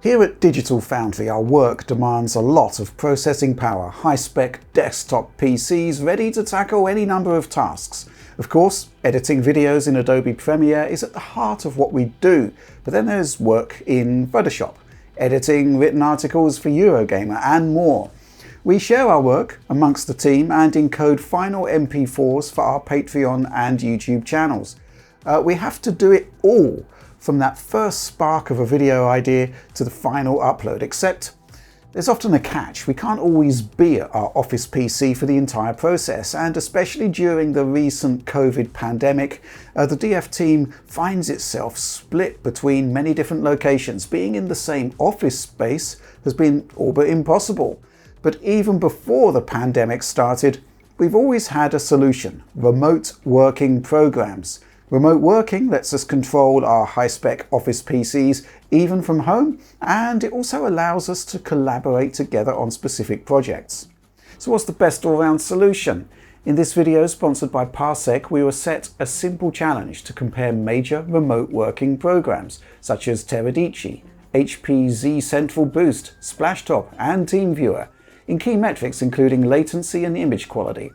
Here at Digital Foundry, our work demands a lot of processing power, high-spec desktop PCs ready to tackle any number of tasks. Of course, editing videos in Adobe Premiere is at the heart of what we do, but then there's work in Photoshop, editing written articles for Eurogamer, and more. We share our work amongst the team and encode final MP4s for our Patreon and YouTube channels. We have to do it all, from that first spark of a video idea to the final upload, except there's often a catch. We can't always be at our office PC for the entire process, and especially during the recent COVID pandemic, the DF team finds itself split between many different locations. Being in the same office space has been all but impossible. But even before the pandemic started, we've always had a solution: remote working programs. Remote working lets us control our high-spec office PCs even from home, and it also allows us to collaborate together on specific projects. So what's the best all-round solution? In this video, sponsored by Parsec, we were set a simple challenge to compare major remote working programs such as TERADICI, HP Z Central Boost, Splashtop and TeamViewer in key metrics including latency and image quality.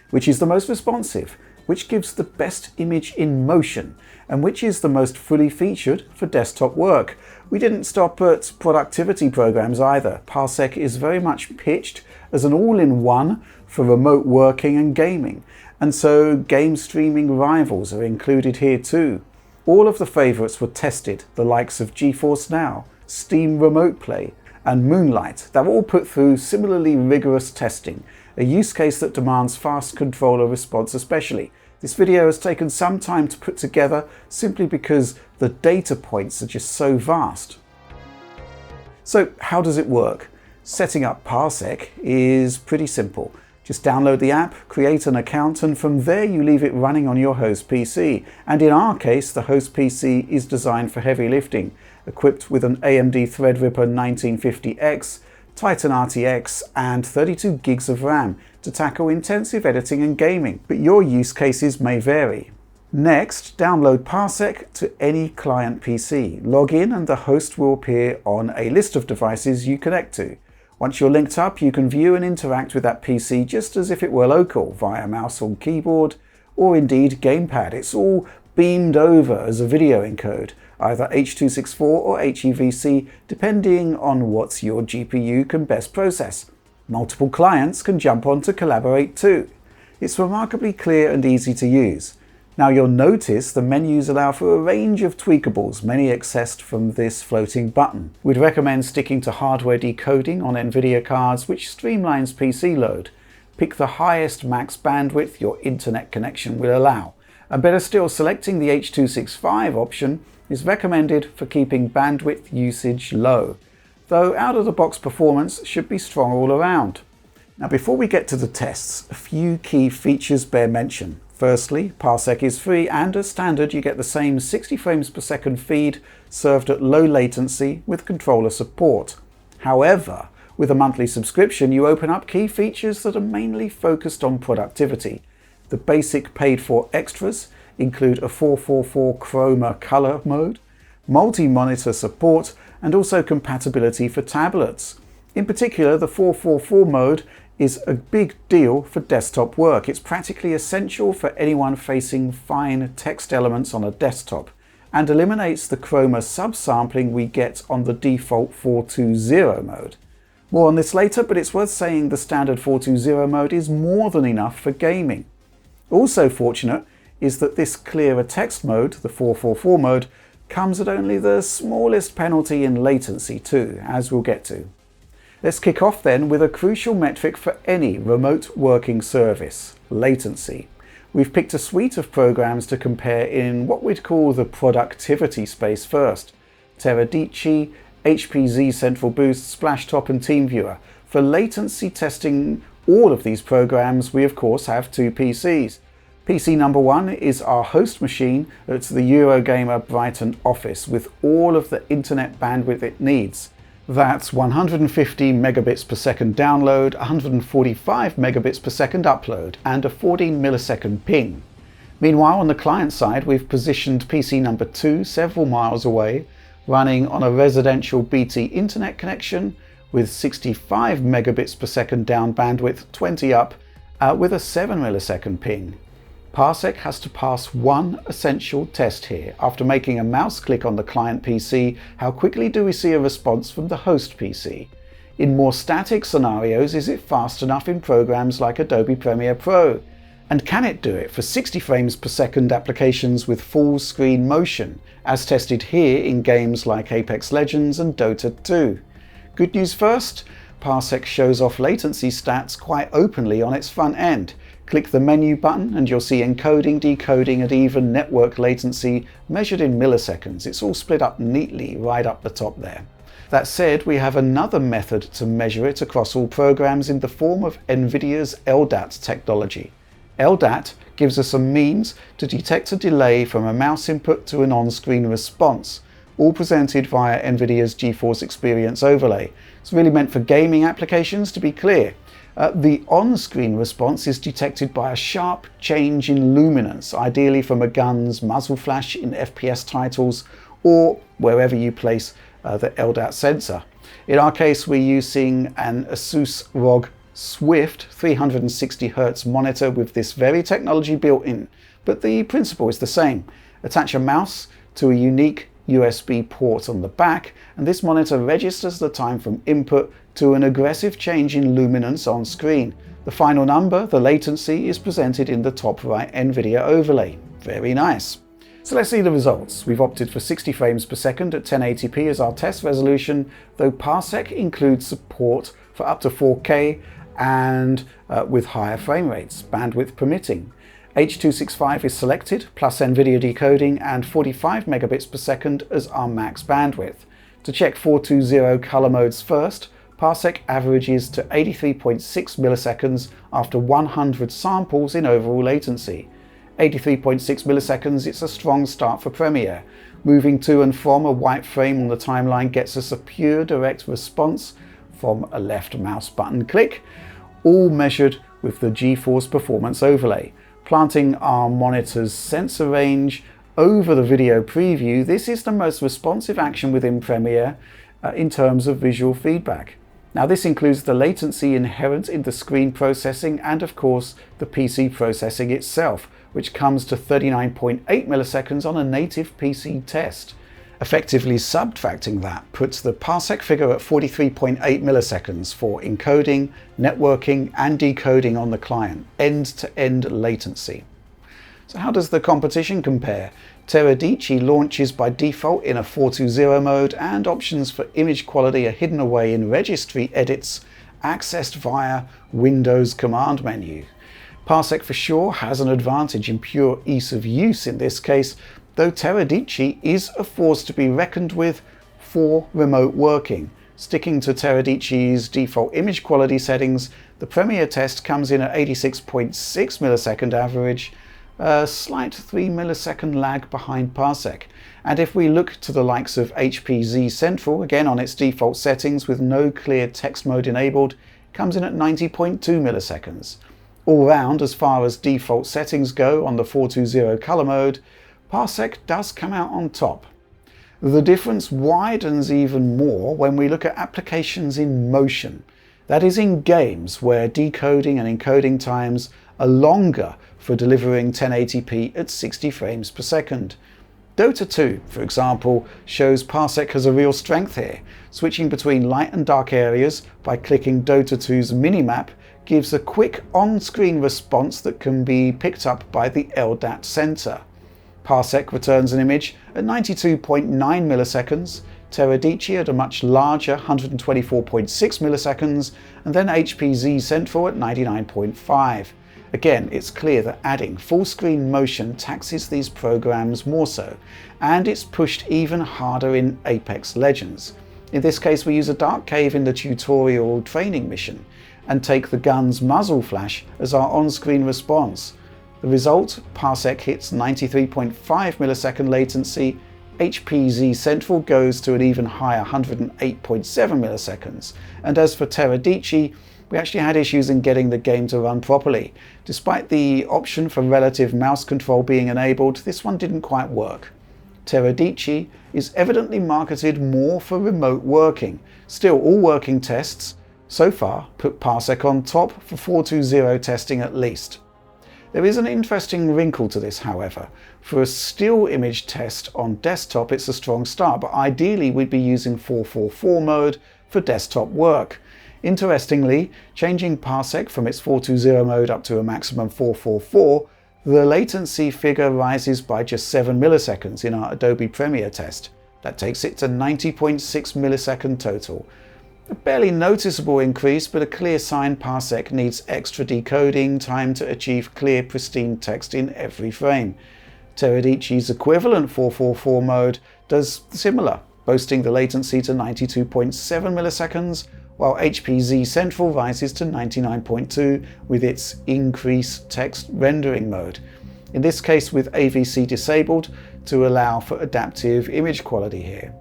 Which is the most responsive? Which gives the best image in motion, and which is the most fully featured for desktop work? We didn't stop at productivity programs either. Parsec is very much pitched as an all-in-one for remote working and gaming, and so game streaming rivals are included here too. All of the favourites were tested, the likes of GeForce Now, Steam Remote Play and Moonlight. They're all put through similarly rigorous testing, a use case that demands fast controller response especially. This video has taken some time to put together simply because the data points are just so vast. So how does it work? Setting up Parsec is pretty simple. Just download the app, create an account, and from there you leave it running on your host PC. And in our case, the host PC is designed for heavy lifting, equipped with an AMD Threadripper 1950X, Titan RTX and 32 gigs of RAM to tackle intensive editing and gaming, but your use cases may vary. Next, download Parsec to any client PC. Log in and the host will appear on a list of devices you connect to. Once you're linked up, you can view and interact with that PC just as if it were local, via mouse or keyboard, or indeed gamepad. It's all beamed over as a video encode, either H.264 or HEVC, depending on what your GPU can best process. Multiple clients can jump on to collaborate too. It's remarkably clear and easy to use. Now you'll notice the menus allow for a range of tweakables, many accessed from this floating button. We'd recommend sticking to hardware decoding on NVIDIA cards, which streamlines PC load. Pick the highest max bandwidth your internet connection will allow. And better still, selecting the H.265 option is recommended for keeping bandwidth usage low, though out-of-the-box performance should be strong all around. Now before we get to the tests, a few key features bear mention. Firstly, Parsec is free, and as standard you get the same 60 frames per second feed served at low latency with controller support. However, with a monthly subscription you open up key features that are mainly focused on productivity. The basic paid-for extras include a 444 chroma color mode, multi-monitor support, and also compatibility for tablets. In particular, the 444 mode is a big deal for desktop work. It's practically essential for anyone facing fine text elements on a desktop, and eliminates the chroma subsampling we get on the default 420 mode. More on this later, but it's worth saying the standard 420 mode is more than enough for gaming. Also fortunate is that this clearer text mode, the 444 mode, comes at only the smallest penalty in latency too, as we'll get to. Let's kick off then with a crucial metric for any remote working service: latency. We've picked a suite of programs to compare in what we'd call the productivity space first: TERADICI, HP Z Central Boost, Splashtop and TeamViewer. For latency testing all of these programs, we of course have two PCs. PC number one is our host machine at the Eurogamer Brighton office with all of the internet bandwidth it needs. That's 150 megabits per second download, 145 megabits per second upload, and a 14 millisecond ping. Meanwhile, on the client side, we've positioned PC number 2 several miles away running on a residential BT internet connection with 65 megabits per second down bandwidth, 20 up, with a 7 millisecond ping. Parsec has to pass one essential test here. After making a mouse click on the client PC, how quickly do we see a response from the host PC? In more static scenarios, is it fast enough in programs like Adobe Premiere Pro? And can it do it for 60 frames per second applications with full screen motion, as tested here in games like Apex Legends and Dota 2? Good news first, Parsec shows off latency stats quite openly on its front end. Click the menu button and you'll see encoding, decoding and even network latency measured in milliseconds. It's all split up neatly right up the top there. That said, we have another method to measure it across all programs in the form of NVIDIA's LDAT technology. LDAT gives us a means to detect a delay from a mouse input to an on-screen response, all presented via NVIDIA's GeForce Experience overlay. It's really meant for gaming applications, to be clear. The on-screen response is detected by a sharp change in luminance, ideally from a gun's muzzle flash in FPS titles or wherever you place the LDAT sensor. In our case, we're using an Asus ROG Swift 360Hz monitor with this very technology built in, but the principle is the same. Attach a mouse to a unique USB port on the back, and this monitor registers the time from input to an aggressive change in luminance on screen. The final number, the latency, is presented in the top right NVIDIA overlay. Very nice. So let's see the results. We've opted for 60 frames per second at 1080p as our test resolution, though Parsec includes support for up to 4K and with higher frame rates, bandwidth permitting. H.265 is selected, plus NVIDIA decoding and 45 megabits per second as our max bandwidth. To check 420 color modes first, Parsec averages to 83.6 milliseconds after 100 samples in overall latency. 83.6 milliseconds, it's a strong start for Premiere. Moving to and from a white frame on the timeline gets us a pure direct response from a left mouse button click, all measured with the GeForce Performance overlay. Planting our monitor's sensor range over the video preview, this is the most responsive action within Premiere in terms of visual feedback. Now this includes the latency inherent in the screen processing and of course the PC processing itself, which comes to 39.8 milliseconds on a native PC test. Effectively subtracting that puts the Parsec figure at 43.8 milliseconds for encoding, networking and decoding on the client, end-to-end latency. So how does the competition compare? TERADICI launches by default in a 420 mode and options for image quality are hidden away in registry edits accessed via Windows command menu. Parsec for sure has an advantage in pure ease of use in this case, though TERADICI is a force to be reckoned with for remote working. Sticking to TERADICI's default image quality settings, the Premiere test comes in at 86.6 millisecond average, a slight 3 millisecond lag behind Parsec. And if we look to the likes of HPZ Central, again on its default settings with no clear text mode enabled, comes in at 90.2 milliseconds. All round, as far as default settings go on the 420 color mode, Parsec does come out on top. The difference widens even more when we look at applications in motion. That is in games where decoding and encoding times are longer for delivering 1080p at 60 frames per second. Dota 2, for example, shows Parsec has a real strength here. Switching between light and dark areas by clicking Dota 2's minimap gives a quick on-screen response that can be picked up by the LDAT sensor. Parsec returns an image at 92.9 milliseconds, TERADICI at a much larger 124.6 milliseconds, and then HPZ Central at 99.5. Again, it's clear that adding full-screen motion taxes these programs more so, and it's pushed even harder in Apex Legends. In this case, we use a dark cave in the tutorial training mission, and take the gun's muzzle flash as our on-screen response. The result, Parsec hits 93.5 millisecond latency, HPZ Central goes to an even higher 108.7 milliseconds, and as for TERADICI, we actually had issues in getting the game to run properly. Despite the option for relative mouse control being enabled, this one didn't quite work. TERADICI is evidently marketed more for remote working. Still, all working tests so far put Parsec on top for 420 testing at least. There is an interesting wrinkle to this, however. For a still image test on desktop, it's a strong start, but ideally we'd be using 444 mode for desktop work. Interestingly, changing Parsec from its 420 mode up to a maximum 444, the latency figure rises by just 7 milliseconds in our Adobe Premiere test. That takes it to 90.6 millisecond total. A barely noticeable increase, but a clear sign Parsec needs extra decoding time to achieve clear, pristine text in every frame. TERADICI's equivalent 444 mode does similar, boasting the latency to 92.7 milliseconds, while HPZ Central rises to 99.2 with its increased text rendering mode, in this case with AVC disabled to allow for adaptive image quality here.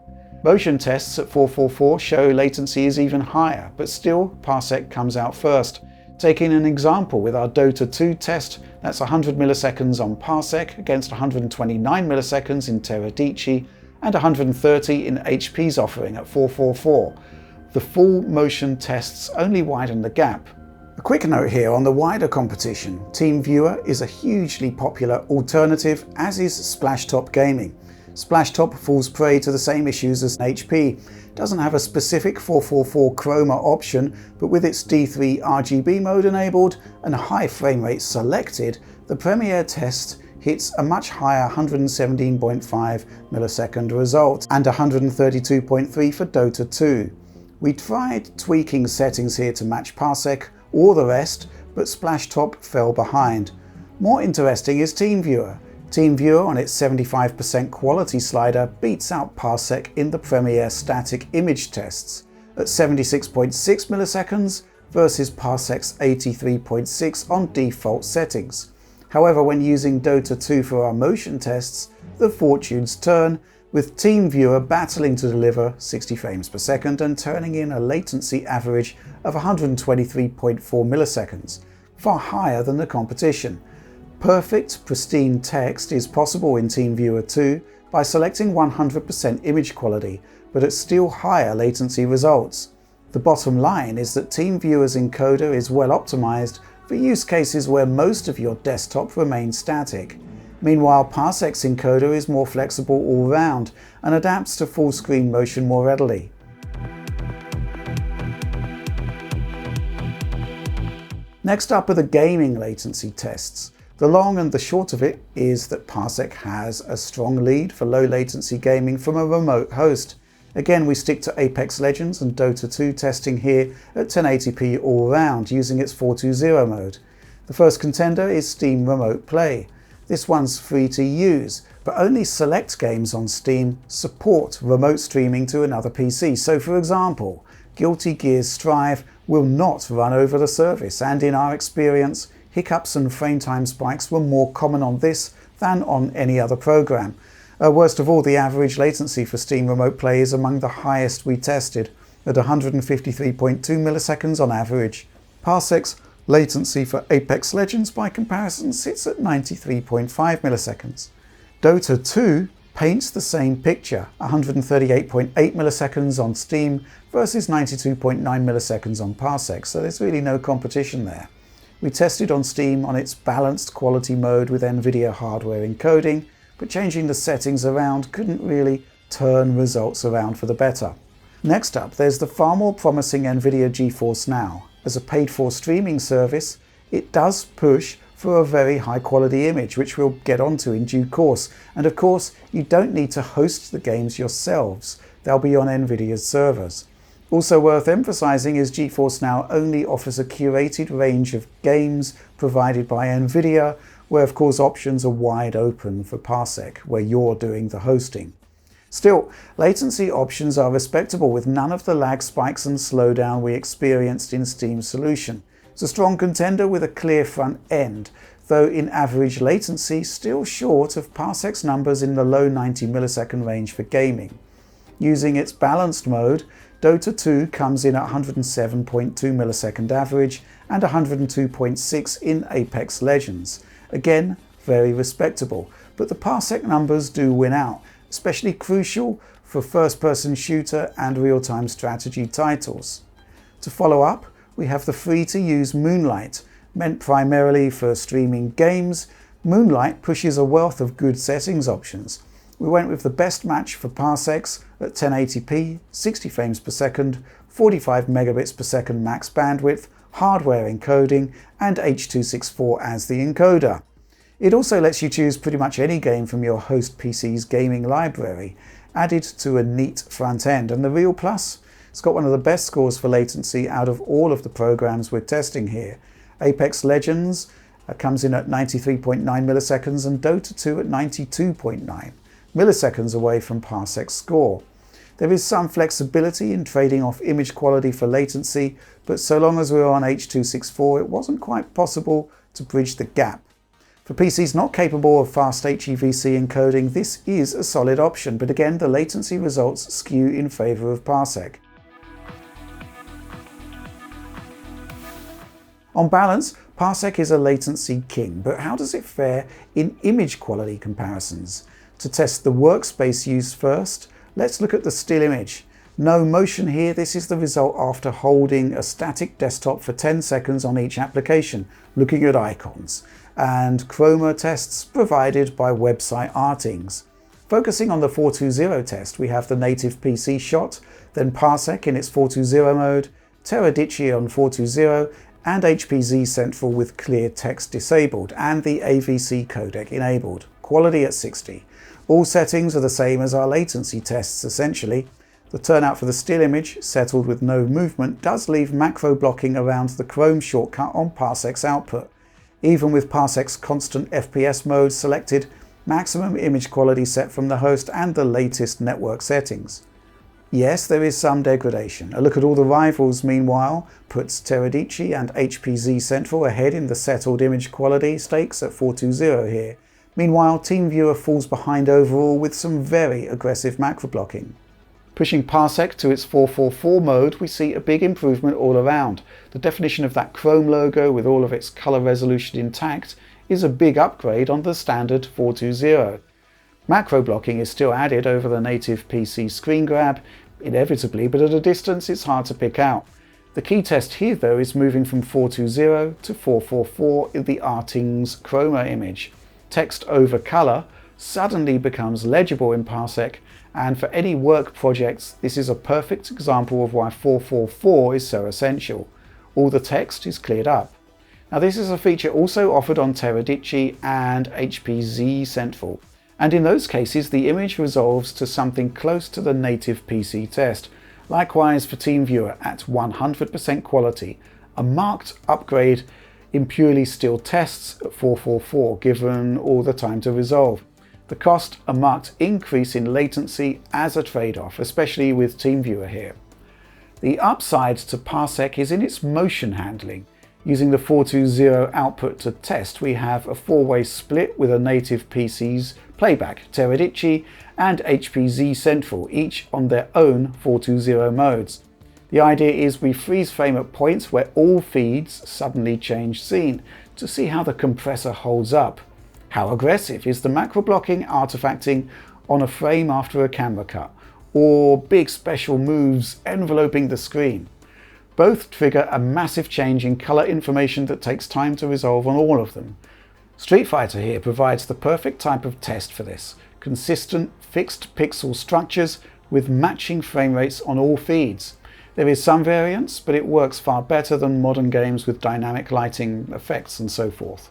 Motion tests at 444 show latency is even higher, but still Parsec comes out first. Taking an example with our Dota 2 test, that's 100 milliseconds on Parsec against 129 milliseconds in TERADICI and 130 in HP's offering at 444. The full motion tests only widen the gap. A quick note here on the wider competition. TeamViewer is a hugely popular alternative, as is Splashtop Gaming. Splashtop falls prey to the same issues as HP. It doesn't have a specific 444 chroma option, but with its D3 RGB mode enabled and high frame rate selected, the Premiere test hits a much higher 117.5 millisecond result and 132.3 for Dota 2. We tried tweaking settings here to match Parsec or the rest, but Splashtop fell behind. More interesting is TeamViewer. TeamViewer on its 75% quality slider beats out Parsec in the Premiere static image tests at 76.6 milliseconds versus Parsec's 83.6 on default settings. However, when using Dota 2 for our motion tests, the fortunes turn, with TeamViewer battling to deliver 60 frames per second and turning in a latency average of 123.4 milliseconds, far higher than the competition. Perfect, pristine text is possible in TeamViewer 2 by selecting 100% image quality, but at still higher latency results. The bottom line is that TeamViewer's encoder is well optimized for use cases where most of your desktop remains static. Meanwhile, Parsec's encoder is more flexible all round and adapts to full screen motion more readily. Next up are the gaming latency tests. The long and the short of it is that Parsec has a strong lead for low latency gaming from a remote host. Again, we stick to Apex Legends and Dota 2 testing here at 1080p all round using its 420 mode. The first contender is Steam Remote Play. This one's free to use, but only select games on Steam support remote streaming to another PC. So for example, Guilty Gear's Strive will not run over the service, and in our experience, hiccups and frame time spikes were more common on this than on any other program. Worst of all, the average latency for Steam Remote Play is among the highest we tested, at 153.2 milliseconds on average. Parsec's latency for Apex Legends by comparison sits at 93.5 milliseconds. Dota 2 paints the same picture, 138.8 milliseconds on Steam versus 92.9 milliseconds on Parsec, so there's really no competition there. We tested on Steam on its balanced quality mode with NVIDIA hardware encoding, but changing the settings around couldn't really turn results around for the better. Next up, there's the far more promising NVIDIA GeForce Now. As a paid-for streaming service, it does push for a very high-quality image, which we'll get onto in due course. And of course, you don't need to host the games yourselves. They'll be on NVIDIA's servers. Also worth emphasizing is GeForce Now only offers a curated range of games provided by NVIDIA, where of course options are wide open for Parsec, where you're doing the hosting. Still, latency options are respectable with none of the lag spikes and slowdown we experienced in Steam's solution. It's a strong contender with a clear front end, though in average latency still short of Parsec's numbers in the low 90 millisecond range for gaming. Using its balanced mode, Dota 2 comes in at 107.2 millisecond average and 102.6 in Apex Legends. Again, very respectable, but the Parsec numbers do win out. especially crucial for first-person shooter and real-time strategy titles. To follow up, we have the free-to-use Moonlight. Meant primarily for streaming games, Moonlight pushes a wealth of good settings options. We went with the best match for Parsecs at 1080p, 60 frames per second, 45 megabits per second max bandwidth, hardware encoding, and H.264 as the encoder. It also lets you choose pretty much any game from your host PC's gaming library, added to a neat front end. And the real plus? It's got one of the best scores for latency out of all of the programs we're testing here. Apex Legends comes in at 93.9 milliseconds and Dota 2 at 92.9 milliseconds away from Parsec's score. There is some flexibility in trading off image quality for latency, but so long as we're on H.264, it wasn't quite possible to bridge the gap. For PCs not capable of fast HEVC encoding, this is a solid option, but again, the latency results skew in favor of Parsec. On balance, Parsec is a latency king, but how does it fare in image quality comparisons? To test the workspace use first, let's look at the still image. No motion here, this is the result after holding a static desktop for 10 seconds on each application, looking at icons, and chroma tests provided by website Artings. Focusing on the 420 test, we have the native PC shot, then Parsec in its 420 mode, TERADICI on 420, and HPZ Central with clear text disabled, and the AVC codec enabled. Quality at 60. All settings are the same as our latency tests essentially. The turnout for the still image, settled with no movement, does leave macro blocking around the Chrome shortcut on Parsec's output. Even with Parsec's constant FPS mode selected, maximum image quality set from the host and the latest network settings. Yes, there is some degradation. A look at all the rivals, meanwhile, puts TERADICI and HPZ Central ahead in the settled image quality stakes at 420 here. Meanwhile, TEAMVIEWER falls behind overall with some very aggressive macro blocking. Pushing Parsec to its 444 mode, we see a big improvement all around. The definition of that Chrome logo with all of its color resolution intact is a big upgrade on the standard 420. Macro blocking is still added over the native PC screen grab, inevitably, but at a distance it's hard to pick out. The key test here though is moving from 420 to 444 in the Artings chroma image. Text over color suddenly becomes legible in Parsec, and for any work projects this is a perfect example of why 444 is so essential. All the text is cleared up. Now this is a feature also offered on TERADICI and HPZ Central. And in those cases, the image resolves to something close to the native PC test. Likewise for TEAMVIEWER at 100% quality, a marked upgrade in purely still tests at 444, given all the time to resolve. The cost, a marked increase in latency as a trade-off, especially with TEAMVIEWER here. The upside to Parsec is in its motion handling. Using the 420 output to test, we have a four-way split with a native PC's playback, TERADICI and HPZ Central, each on their own 420 modes. The idea is we freeze frame at points where all feeds suddenly change scene to see how the compressor holds up. How aggressive is the macro blocking artifacting on a frame after a camera cut, or big special moves enveloping the screen? Both trigger a massive change in color information that takes time to resolve on all of them. Street Fighter here provides the perfect type of test for this. Consistent fixed pixel structures with matching frame rates on all feeds. There is some variance, but it works far better than modern games with dynamic lighting effects and so forth.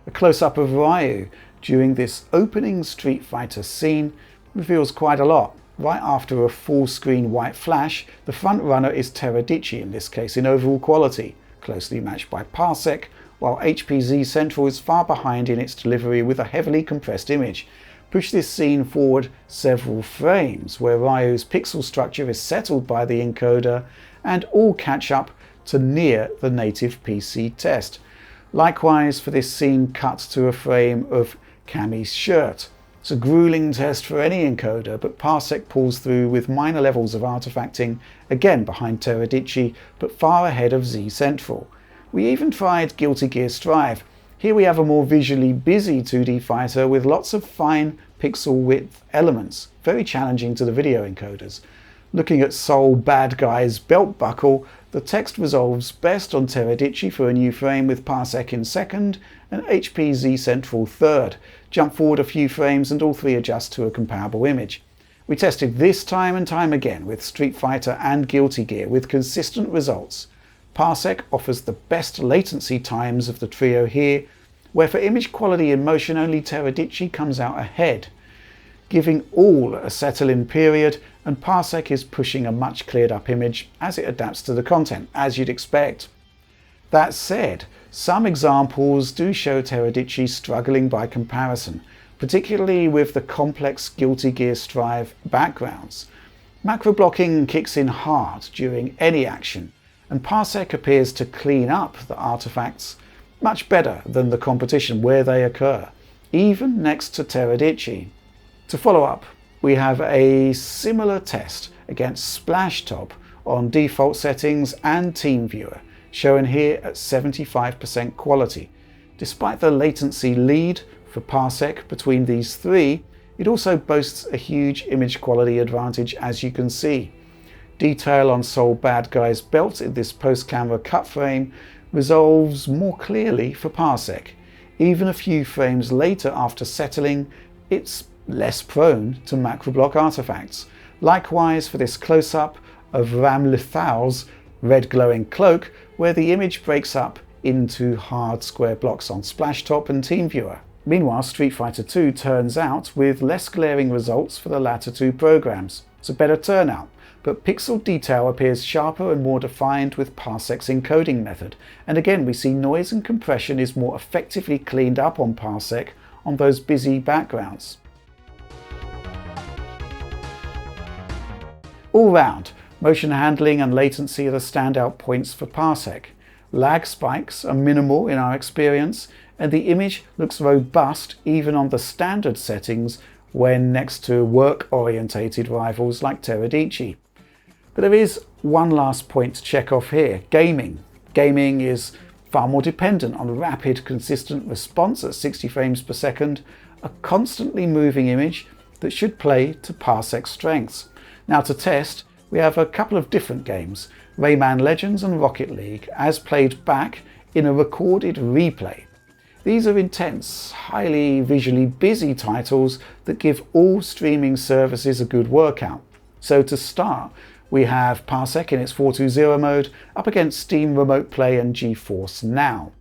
A close-up of Ryu during this opening Street Fighter scene reveals quite a lot. Right after a full-screen white flash, the front runner is TERADICI in this case in overall quality, closely matched by Parsec, while HPZ Central is far behind in its delivery with a heavily compressed image. Push this scene forward several frames, where Ryu's pixel structure is settled by the encoder, and all catch up to near the native PC test. Likewise for this scene cut to a frame of Cammy's shirt. It's a grueling test for any encoder, but Parsec pulls through with minor levels of artifacting, again behind TERADICI, but far ahead of Z Central. We even tried Guilty Gear Strive. Here we have a more visually busy 2D fighter with lots of fine pixel width elements, very challenging to the video encoders. Looking at Soul Bad Guy's belt buckle, the text resolves best on TERADICI for a new frame with Parsec in second and HPZ Central third. Jump forward a few frames and all three adjust to a comparable image. We tested this time and time again with Street Fighter and Guilty Gear with consistent results. Parsec offers the best latency times of the trio here, where for image quality in motion only TERADICI comes out ahead, giving all a settle-in period, and Parsec is pushing a much cleared up image as it adapts to the content, as you'd expect. That said, some examples do show TERADICI struggling by comparison, particularly with the complex Guilty Gear Strive backgrounds. Macro blocking kicks in hard during any action, and Parsec appears to clean up the artifacts much better than the competition where they occur, even next to TERADICI. To follow up, we have a similar test against Splashtop on default settings and TeamViewer, shown here at 75% quality. Despite the latency lead for Parsec between these three, it also boasts a huge image quality advantage, as you can see. Detail on Soul Bad Guy's belt in this post-camera cut frame resolves more clearly for Parsec. Even a few frames later after settling, it's less prone to macro block artifacts. Likewise for this close-up of Ramlethal's red glowing cloak, where the image breaks up into hard square blocks on Splashtop and TeamViewer. Meanwhile, Street Fighter 2 turns out with less glaring results for the latter two programs. It's a better turnout, but pixel detail appears sharper and more defined with Parsec's encoding method, and again we see noise and compression is more effectively cleaned up on Parsec on those busy backgrounds. All round, motion handling and latency are the standout points for Parsec. Lag spikes are minimal in our experience, and the image looks robust even on the standard settings when next to work-orientated rivals like TERADICI. But there is one last point to check off here: gaming. Gaming is far more dependent on rapid, consistent response at 60 frames per second, a constantly moving image that should play to Parsec's strengths. Now to test, we have a couple of different games, Rayman Legends and Rocket League, as played back in a recorded replay. These are intense, highly visually busy titles that give all streaming services a good workout. So to start, we have Parsec in its 420 mode up against Steam Remote Play and GeForce Now.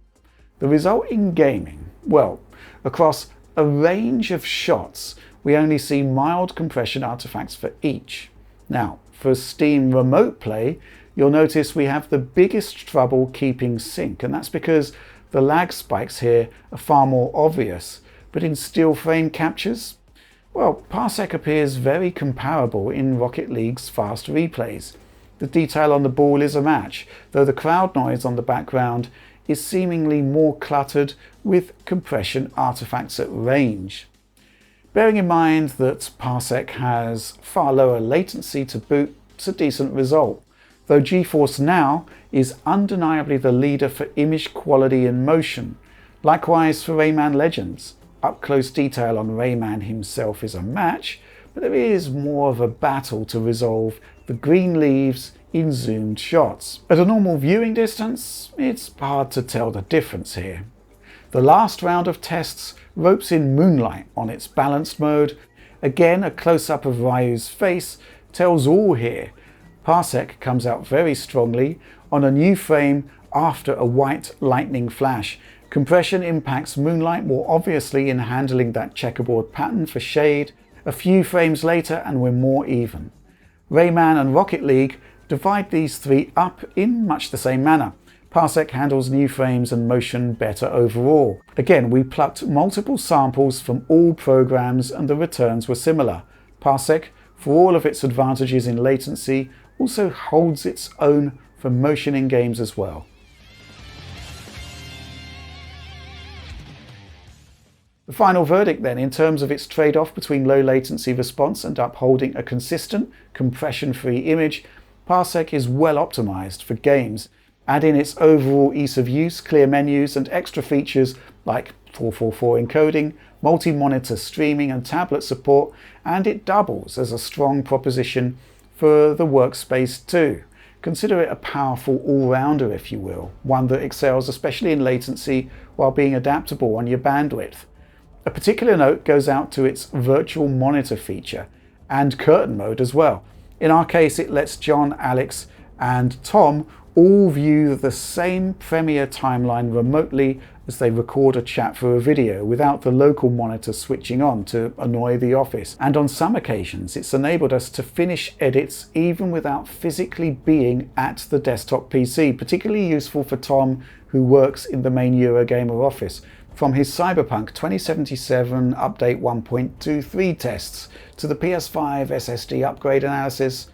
The result in gaming? Well, across a range of shots, we only see mild compression artifacts for each. Now, for Steam Remote Play, you'll notice we have the biggest trouble keeping sync, and that's because the lag spikes here are far more obvious. But in still frame captures, well, Parsec appears very comparable in Rocket League's fast replays. The detail on the ball is a match, though the crowd noise on the background is seemingly more cluttered with compression artifacts at range. Bearing in mind that Parsec has far lower latency to boot, it's a decent result, though GeForce Now is undeniably the leader for image quality in motion. Likewise for Rayman Legends. Up close detail on Rayman himself is a match, but there is more of a battle to resolve the green leaves in zoomed shots. At a normal viewing distance, it's hard to tell the difference here. The last round of tests ropes in Moonlight on its balanced mode. Again, a close-up of Ryu's face tells all here. Parsec comes out very strongly on a new frame after a white lightning flash. Compression impacts Moonlight more obviously in handling that checkerboard pattern for shade. A few frames later and we're more even. Rayman and Rocket League divide these three up in much the same manner. Parsec handles new frames and motion better overall. Again, we plucked multiple samples from all programs and the returns were similar. Parsec, for all of its advantages in latency, also holds its own for motion in games as well. The final verdict then, in terms of its trade-off between low latency response and upholding a consistent, compression-free image, Parsec is well optimized for games. Add in its overall ease of use, clear menus and extra features like 444 encoding, multi-monitor streaming and tablet support, and it doubles as a strong proposition for the workspace too. Consider it a powerful all-rounder, if you will, one that excels especially in latency while being adaptable on your bandwidth. A particular note goes out to its virtual monitor feature and curtain mode as well. In our case, it lets John, Alex, and Tom all view the same Premiere timeline remotely as they record a chat for a video without the local monitor switching on to annoy the office. And on some occasions, it's enabled us to finish edits even without physically being at the desktop PC, particularly useful for Tom, who works in the main Eurogamer office. From his Cyberpunk 2077 Update 1.23 tests to the PS5 SSD upgrade analysis,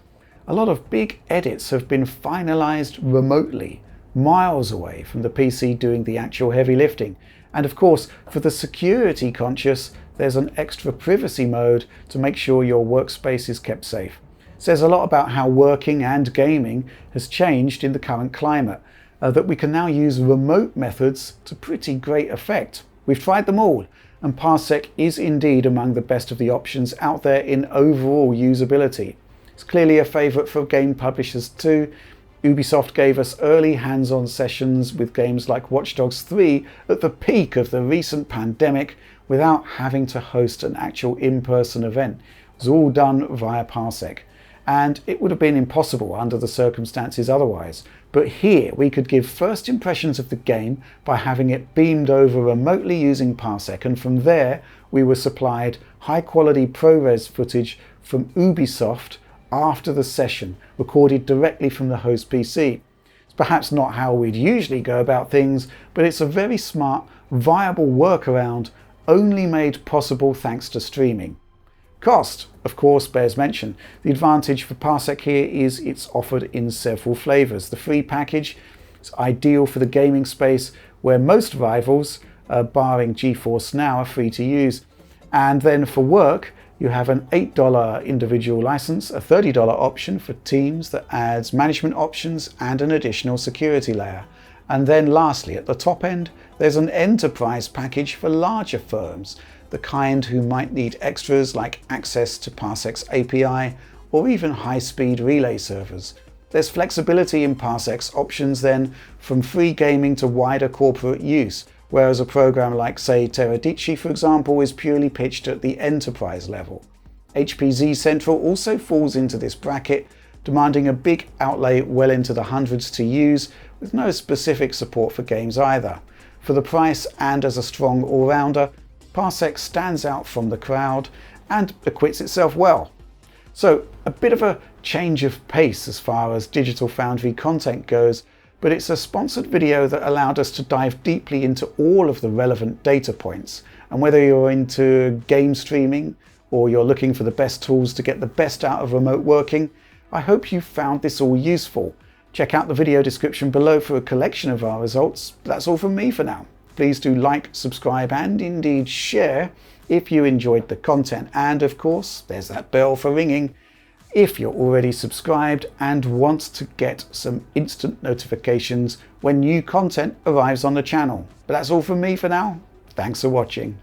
a lot of big edits have been finalized remotely, miles away from the PC doing the actual heavy lifting. And of course, for the security conscious, there's an extra privacy mode to make sure your workspace is kept safe. It says a lot about how working and gaming has changed in the current climate, that we can now use remote methods to pretty great effect. We've tried them all, and Parsec is indeed among the best of the options out there in overall usability. It's clearly a favourite for game publishers too. Ubisoft gave us early hands-on sessions with games like Watch Dogs 3 at the peak of the recent pandemic without having to host an actual in-person event. It was all done via Parsec, and it would have been impossible under the circumstances otherwise. But here we could give first impressions of the game by having it beamed over remotely using Parsec, and from there we were supplied high-quality ProRes footage from Ubisoft after the session, recorded directly from the host PC. It's perhaps not how we'd usually go about things, but it's a very smart, viable workaround, only made possible thanks to streaming. Cost, of course, bears mention. The advantage for Parsec here is it's offered in several flavours. The free package is ideal for the gaming space, where most rivals, barring GeForce Now, are free to use. And then for work, you have an $8 individual license, a $30 option for Teams that adds management options and an additional security layer. And then lastly, at the top end, there's an enterprise package for larger firms, the kind who might need extras like access to Parsec's API or even high-speed relay servers. There's flexibility in Parsec's options then, from free gaming to wider corporate use, whereas a program like, say, TERADICI, for example, is purely pitched at the enterprise level. HPZ Central also falls into this bracket, demanding a big outlay well into the hundreds to use, with no specific support for games either. For the price and as a strong all-rounder, Parsec stands out from the crowd and acquits itself well. So, a bit of a change of pace as far as Digital Foundry content goes, but it's a sponsored video that allowed us to dive deeply into all of the relevant data points. And whether you're into game streaming or you're looking for the best tools to get the best out of remote working, I hope you found this all useful. Check out the video description below for a collection of our results. That's all from me for now. Please do like, subscribe, and indeed share if you enjoyed the content. And of course, there's that bell for ringing if you're already subscribed and want to get some instant notifications when new content arrives on the channel. But that's all from me for now. Thanks for watching.